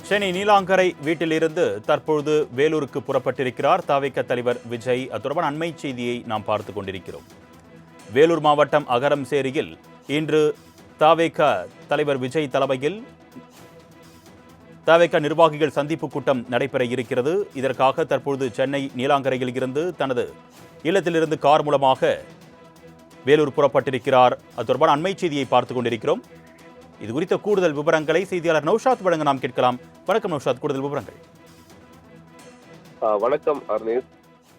சென்னை நீலாங்கரை வீட்டிலிருந்து தற்பொழுது வேலூருக்கு புறப்பட்டிருக்கிறார் தாவேக தலைவர் விஜய். தொடர்பான அண்மை செய்தியை நாம் பார்த்துக் கொண்டிருக்கிறோம். வேலூர் மாவட்டம் அகரம்சேரியில் இன்று தாவேக தலைவர் விஜய் தலைமையில் தாவேக நிர்வாகிகள் சந்திப்பு கூட்டம் நடைபெற இருக்கிறது. இதற்காக தற்பொழுது சென்னை நீலாங்கரையில் இருந்து தனது இல்லத்திலிருந்து கார் மூலமாக வேலூர் புறப்பட்டிருக்கிறார். அது தொடர்பான அண்மை செய்தியை பார்த்துக் கொண்டிருக்கிறோம். இது குறித்த கூடுதல் விவரங்களை செய்தியாளர் நௌஷாத் வழங்க நாம் கேட்கலாம். வணக்கம் நௌஷாத், கூடுதல் விவரங்கள். வணக்கம் அர்னேஷ்.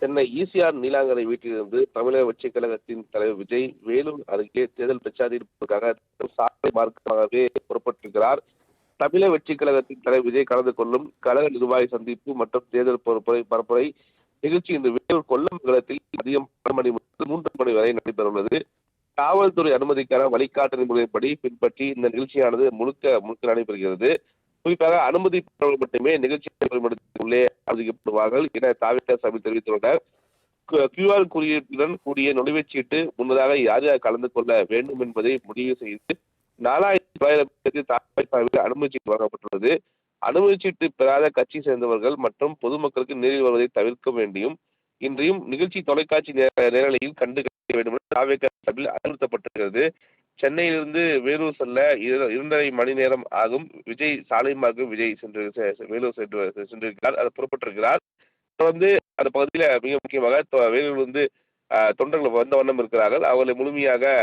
சென்னை ஈசிஆர் நீலாங்கரை வீட்டிலிருந்து தமிழக வெற்றிக் கழகத்தின் தலைவர் விஜய் வேலூர் அருகே தேர்தல் பிரச்சாரத்திற்காக சாலை மார்க்கமாகவே புறப்பட்டிருக்கிறார். தமிழக வெற்றிக் கழகத்தின் தலைவர் விஜய் கலந்து கொள்ளும் கழக நிர்வாகி சந்திப்பு மற்றும் தேர்தல் பரப்புரை நிகழ்ச்சி இந்த வேலூர் கொல்லமங்கலத்தில் மதியம் 12 மணி முதல் 3 மணி வரை நடைபெறவுள்ளது. காவல்துறை அனுமதிக்கான வழிகாட்டு நெறிமுறைப்படி பின்பற்றி இந்த நிகழ்ச்சியானது முழுக்க நடைபெறுகிறது. குறிப்பாக அனுமதி பெற்றவர்கள் மட்டுமே நிகழ்ச்சி உள்ளே அனுமதிக்கப்படுவார்கள் என தாவேக சபை தெரிவித்துள்ளனர். QR குறியீட்டுடன் கூடிய நுழைவுச்சீட்டு முன்னதாக யார் யார் கலந்து கொள்ள வேண்டும் என்பதை முடிவு செய்து 4900 தாவேக அனுமதி சீட்டு வழங்கப்பட்டுள்ளது. அனுமதி சீட்டு பெறாத கட்சி சேர்ந்தவர்கள் மற்றும் பொதுமக்களுக்கு நேரில் வருவதை தவிர்க்க வேண்டியும் இன்றையும் நிகழ்ச்சி தொலைக்காட்சி நேரலையில் கண்டு வேண்டும் என தாவேக சபையில் அறிவுறுத்தப்பட்டிருக்கிறது. சென்னையிலிருந்து வேலூர் செல்ல 2.5 மணி நேரம் ஆகும். விஜய் சாலை மார்க்கம் விஜய் வேலூர் சென்றிருக்கிறார், அது புறப்பட்டிருக்கிறார். தொடர்ந்து அந்த பகுதியில் மிக முக்கியமாக வேலூர் தொண்டர்கள் வந்த வண்ணம் இருக்கிறார்கள். அவர்களை முழுமையாக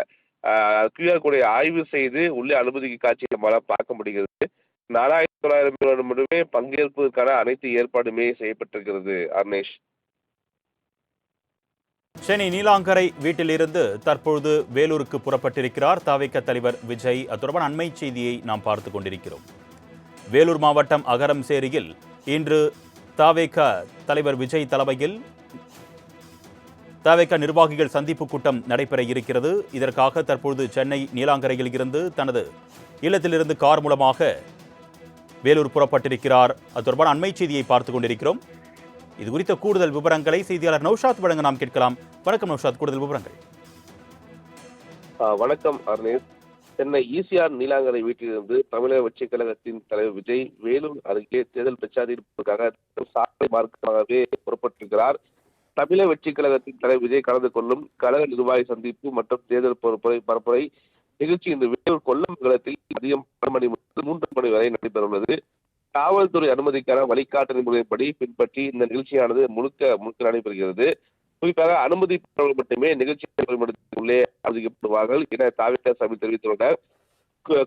QR கோடை ஆய்வு செய்து உள்ளே அனுமதிக்கு காட்சி நம்மளால் பார்க்க முடிகிறது. 4900 பேர் மட்டுமே பங்கேற்பதற்கான அனைத்து ஏற்பாடுமே செய்யப்பட்டிருக்கிறது. அர்னேஷ். சென்னை நீலாங்கரை வீட்டிலிருந்து தற்பொழுது வேலூருக்கு புறப்பட்டிருக்கிறார் தாவேக தலைவர் விஜய். தொடர்பான அண்மை செய்தியை நாம் பார்த்துக் கொண்டிருக்கிறோம். வேலூர் மாவட்டம் அகரம்சேரியில் இன்று தாவேக தலைவர் விஜய் தலைமையில் தாவேக நிர்வாகிகள் சந்திப்பு கூட்டம் நடைபெற இருக்கிறது. இதற்காக தற்பொழுது சென்னை நீலாங்கரையில் இருந்து தனது இல்லத்திலிருந்து கார் மூலமாக வேலூர் புறப்பட்டிருக்கிறார். அது தொடர்பான அண்மை செய்தியை பார்த்துக் கொண்டிருக்கிறோம். இது குறித்த கூடுதல் விவரங்களை செய்தியாளர் நௌஷாத் வழங்க நாம் கேட்கலாம். வணக்கம் நௌஷாத், கூடுதல் விவரங்கள். வணக்கம் அர்னேஷ். சென்னை ஈசிஆர் நீலாங்கரை வீட்டிலிருந்து தமிழக வெற்றிக் கழகத்தின் தலைவர் விஜய் வேலூர் அருகே தேர்தல் பிரச்சாரத்திற்காக சாலை மார்க்கமாகவே புறப்பட்டிருக்கிறார். தமிழக வெற்றிக் கழகத்தின் தலைவர் விஜய் கலந்து கொள்ளும் கழக நிர்வாகி சந்திப்பு மற்றும் தேர்தல் பரப்புரை நிகழ்ச்சி இந்த வேலூர் கொல்லமங்கலத்தில் மதியம் 12 மணி முதல் 3 மணி வரை நடைபெறவுள்ளது. காவல்துறை அனுமதிக்கான வழிகாட்டு நெறிமுறைப்படி பின்பற்றி இந்த நிகழ்ச்சியானது முழுக்க நடைபெறுகிறது. குறிப்பாக அனுமதி பெற்றவர்கள் மட்டுமே நிகழ்ச்சி உள்ளே அனுமதிக்கப்படுவார்கள் என தாவேக சபை தெரிவித்துள்ளனர்.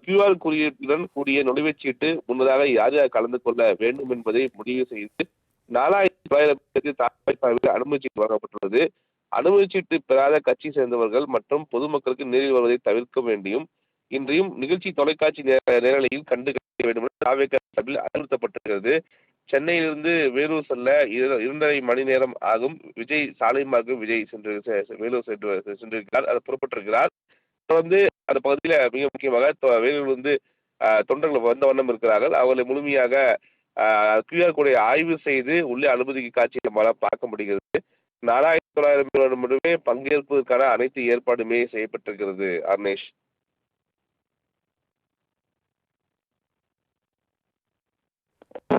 QR குறியீட்டுடன் கூடிய நுழைவுச்சீட்டு முன்னதாக யார் யார் கலந்து கொள்ள வேண்டும் என்பதை முடிவு செய்து 4900 தாவேக அனுமதி சீட்டு வழங்கப்பட்டுள்ளது. அனுமதி சீட்டு பெறாத கட்சி சேர்ந்தவர்கள் மற்றும் பொதுமக்களுக்கு நேரில் வருவதை தவிர்க்க வேண்டியும் இன்றையும் நிகழ்ச்சி தொலைக்காட்சி நேரலையில் கண்டு வேண்டும் என தாவேக சபையில் அறிவுறுத்தப்பட்டிருக்கிறது. சென்னையிலிருந்து வேலூர் செல்ல 2.5 மணி நேரம் ஆகும். விஜய் சாலை மார்க்கம் விஜய் வேலூர் சென்றிருக்கிறார், அது புறப்பட்டிருக்கிறார். தொடர்ந்து அந்த பகுதியில் மிக முக்கியமாக வேலூர் தொண்டர்கள் வந்த வண்ணம் இருக்கிறார்கள். அவர்களை முழுமையாக QR கோடை ஆய்வு செய்து உள்ளே அனுமதிக்கு காட்சி நம்மளால் பார்க்க முடிகிறது. 4900 பேர் மட்டுமே பங்கேற்பதற்கான அனைத்து ஏற்பாடுமே செய்யப்பட்டிருக்கிறது. அர்னேஷ்.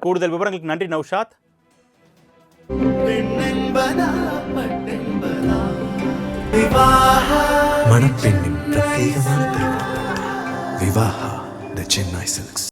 கூடுதல் விவரங்களுக்கு நன்றி நௌஷாத். மணப்பெண்ணின் பிரத்யேகமான திருமணம் விவாஹா தி சென்னை சில்க்ஸ்.